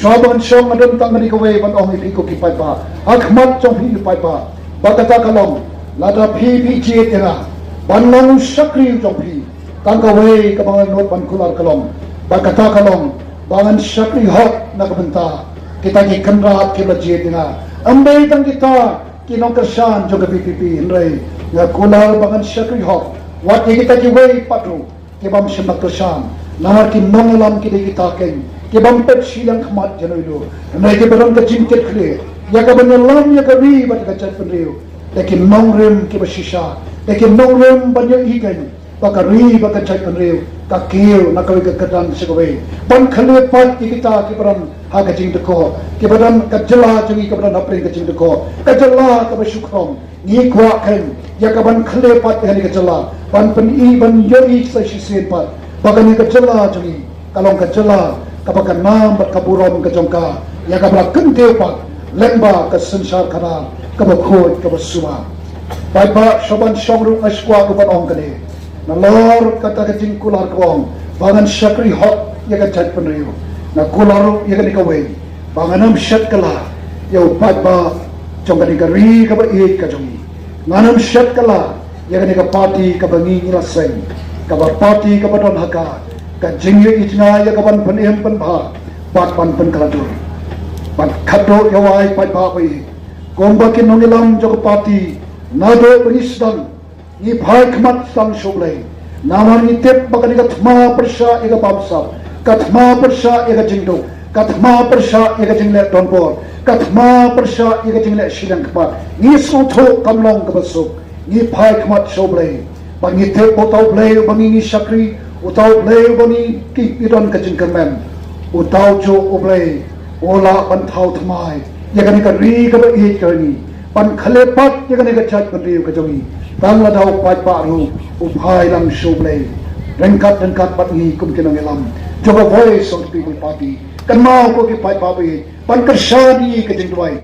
Shaban Shong Adam Tangani Kaway, but only Pico Kipaipa, Akmat Jompi Pipa, Bakatakalong, Lada PPG Era, Banlong Shakri Jompi, Tankaway, Kabangan Not Bankular Kalong, Bakatakalong, Bangan Shakri Hot Nakabanta, Kitaki Kandra Kilaji Era, Ambay Tang Kita, Kinong Kashan, Joga PPP, Ray, Yakular Bangan Shakri Hot, what Kitaki Way Patru, Kibam Shimakashan, Namaki Nongalam Kidikitaking. Kibam pet silang khamat janoido, nai ke barang ka jingket khle, ya ka banyalam ya ka ri bat ka chat penriu, lekin nongrem ke basisha, lekin nongrem banya ikan, baka ri baka chat penriu, ka kiu na kawi ka kadang segawe, ban khle pat kita ke barang ha ka jing deko, ke barang ka jela jangi ka barang apre ka jing deko, ka jela ka basukrom, ni kwa ken, ya ka ban khle pat hani ka jela, ban pen I ban yoi sa sisen pat, baka ni ka jela jangi, kalong ka jela kapag nam bat kaburom kajongka ya kabra kenteu pat lemba ka sensar kana kabakhod kabasuma bai ba shoban shongru askwa ko ban ong kane na lor kata ka jingkular kong bangan shakri hot ya ka chat penriu na kular ya ka nikaway banganam shat kala ya upat ba jongka ni kari ka ba it ka jongi nganam shat kala ya ka nika party ka bangi ngilaseng ka ba party ka ba don haka ka jingye itna ya kaban panem pan bha bat pan pan kaladur ban khado yawai pai ba pai komba ke nongilam jog party nado benisdan ni bhai khmat sang shoblai naman ni tep bakani ka thma persha ega babsa ka thma persha ega jingdo ka thma persha ega jingle donpor ka thma persha ega jingle shilang khpa ni so tho kamlong ka basuk ni bhai khmat shoblai ban ni tep botau blai bangi ni shakri utau leu bani ki idon kacin kemen utau jo oblei ola ban thau thmai yakani ka ri ka ba it kani pan khale pat yakani ka chat ban riu ka jongi tang la dau pat pa ru uphai lam shoblei rengkat bat ni kum kinang elam joga voice of people party kan mau ko ki pat pa bi pan ka shadi ka jing duai